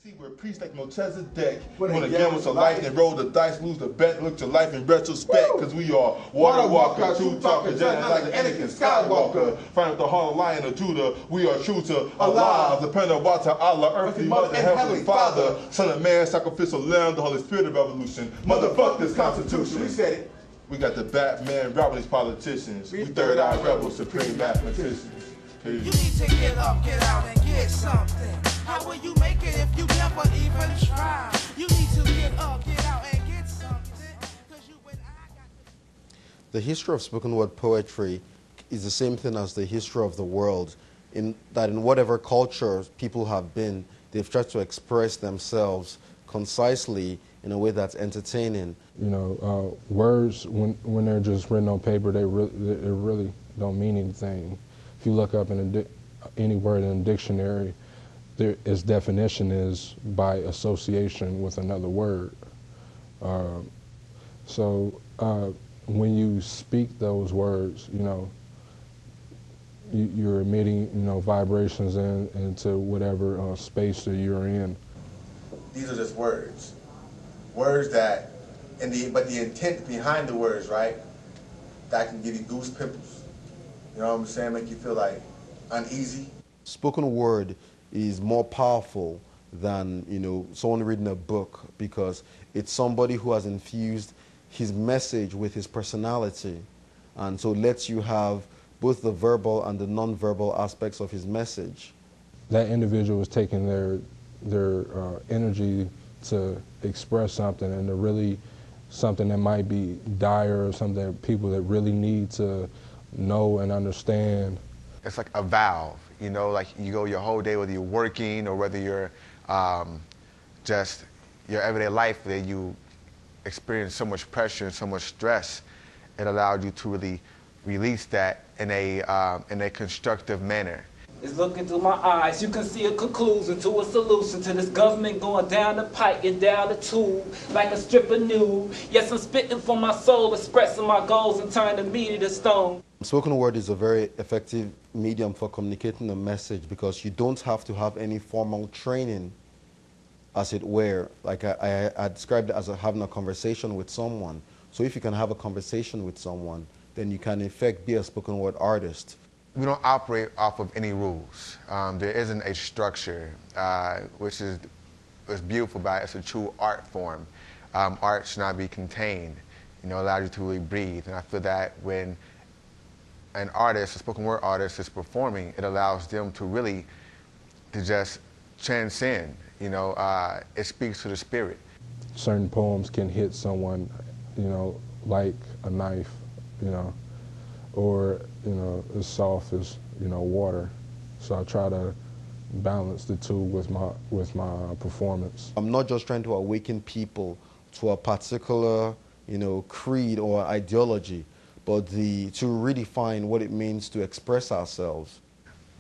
See, we're priests like Melchizedek. Wanna gamble to life and roll the dice, lose the bet, look to life in retrospect. Cause we are water walker, true talker, just like Anakin Skywalker. Find out the heart of lion of Judah. We are true to Allah, the pen of water, Allah, earthly mother, heavenly father, son of man, sacrificial lamb, the Holy Spirit of revolution. Motherfuck this Constitution. We said it. We got the Batman robbing these politicians. We third eye rebels, supreme mathematicians. Peace. You need to get up, get out, and get something. How will you make it if you never even try? You need to get up, get out, and get something. Cause you and I got the history of spoken word poetry is the same thing as the history of the world, in that in whatever culture people have been, they've tried to express themselves concisely in a way that's entertaining. You know, words, when they're just written on paper, they really don't mean anything. If you look up any word in a dictionary, its definition is by association with another word. So when you speak those words, you know, you're emitting, you know, vibrations into whatever space that you're in. These are just words. Words that, but the intent behind the words, right, that can give you goose pimples. You know what I'm saying? Make you feel like uneasy. Spoken word is more powerful than, you know, someone reading a book, because it's somebody who has infused his message with his personality, and so lets you have both the verbal and the non-verbal aspects of his message. That individual is taking their energy to express something, and to really something that might be dire, or something that people that really need to know and understand. It's like a valve, you know, like you go your whole day, whether you're working or whether you're just your everyday life, that you experience so much pressure and so much stress. It allowed you to really release that in a constructive manner. It's looking through my eyes, you can see a conclusion to a solution to this government going down the pipe and down the tube like a strip of nude. Yes, I'm spitting for my soul, expressing my goals and turning the meat to stone. Spoken word is a very effective medium for communicating a message, because you don't have to have any formal training, as it were. Like I described it as having a conversation with someone. So if you can have a conversation with someone, then you can in effect be a spoken word artist. We don't operate off of any rules. There isn't a structure, which is beautiful about it. It's a true art form. Art should not be contained. You know, allows you to really breathe. And I feel that when an artist, a spoken word artist, is performing, it allows them to really just transcend. You know, it speaks to the spirit. Certain poems can hit someone, you know, like a knife, you know, or, you know, as soft as, you know, water. So I try to balance the two with my performance. I'm not just trying to awaken people to a particular, you know, creed or ideology, but to redefine what it means to express ourselves.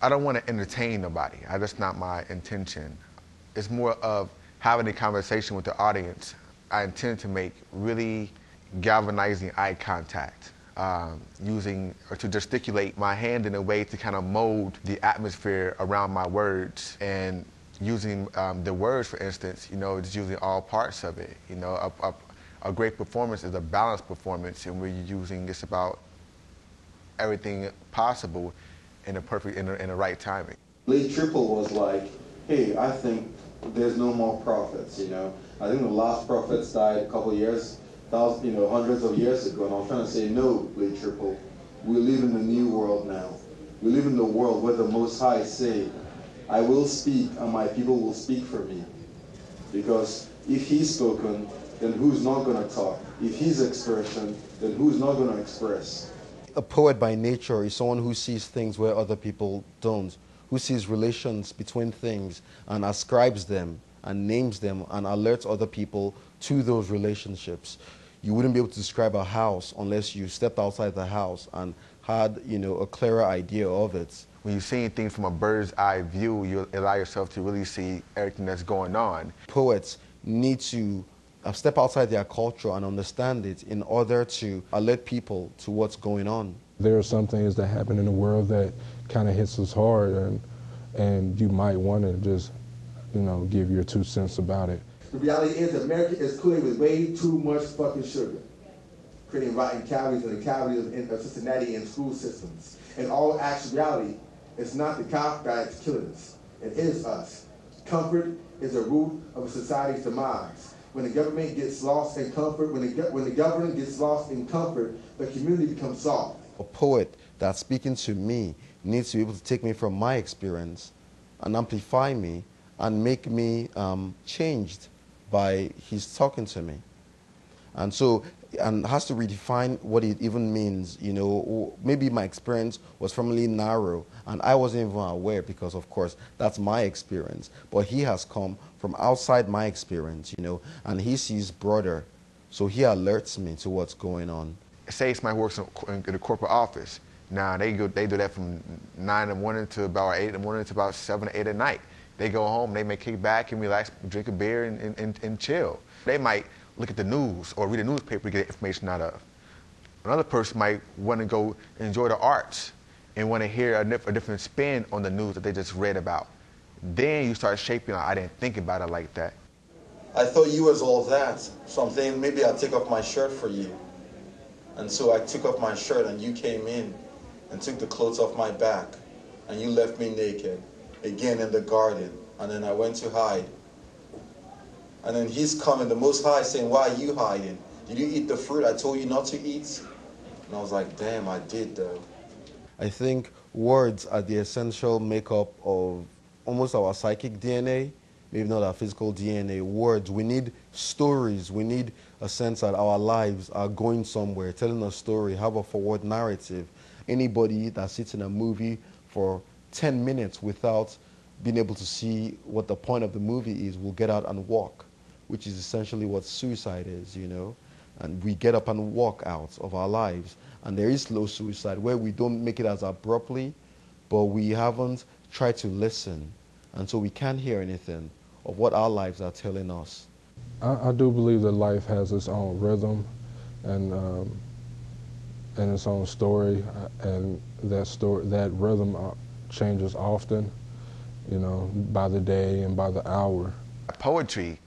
I don't want to entertain nobody. That's not my intention. It's more of having a conversation with the audience. I intend to make really galvanizing eye contact. Using or to gesticulate my hand in a way to kind of mold the atmosphere around my words, and using the words, for instance, you know, just using all parts of it. You know, a great performance is a balanced performance, and we're using just about everything possible in the right timing. Late Triple was like, hey, I think there's no more prophets, you know. I think the last prophets died a couple of years, hundreds of years ago, and I was trying to say, no, Late Triple, we live in the new world now. We live in the world where the Most High say, I will speak and my people will speak for me. Because if he's spoken, then who's not going to talk? If he's expression, then who's not going to express? A poet by nature is someone who sees things where other people don't, who sees relations between things and ascribes them and names them and alerts other people to those relationships. You wouldn't be able to describe a house unless you stepped outside the house and had, you know, a clearer idea of it. When you're seeing things from a bird's eye view, you allow yourself to really see everything that's going on. Poets need to step outside their culture and understand it in order to alert people to what's going on. There are some things that happen in the world that kind of hits us hard, and you might want to just you know, give your 2 cents about it. The reality is America is coated with way too much fucking sugar, creating rotten calories in the calories of Cincinnati and school systems. In all actuality, it's not the cow that's killing us. It is us. Comfort is the root of a society's demise. When the government gets lost in comfort, when the government gets lost in comfort, the community becomes soft. A poet that's speaking to me needs to be able to take me from my experience and amplify me and make me changed by his talking to me. And so, and has to redefine what it even means, you know. Maybe my experience was formerly narrow and I wasn't even aware because, of course, that's my experience. But he has come from outside my experience, you know, and he sees broader. So he alerts me to what's going on. Say somebody works in the corporate office. Now, they do that from 9 in the morning to about 8 in the morning to about 7 or 8 at night. They go home, they may kick back and relax, drink a beer and chill. They might look at the news or read a newspaper to get information out of. Another person might want to go enjoy the arts and want to hear a different spin on the news that they just read about. Then you start shaping, I didn't think about it like that. I thought you was all that, so I'm thinking maybe I'll take off my shirt for you. And so I took off my shirt and you came in and took the clothes off my back and you left me naked, again in the garden. And then I went to hide. And then he's coming, the Most High, saying, why are you hiding? Did you eat the fruit I told you not to eat? And I was like, damn, I did though. I think words are the essential makeup of almost our psychic DNA, maybe not our physical DNA. Words, we need stories. We need a sense that our lives are going somewhere, telling a story, have a forward narrative. Anybody that sits in a movie for 10 minutes without being able to see what the point of the movie is will get out and walk, which is essentially what suicide is, you know. And we get up and walk out of our lives. And there is slow suicide where we don't make it as abruptly, but we haven't tried to listen. And so we can't hear anything of what our lives are telling us. I do believe that life has its own rhythm and its own story, and that rhythm changes often, you know, by the day and by the hour. Poetry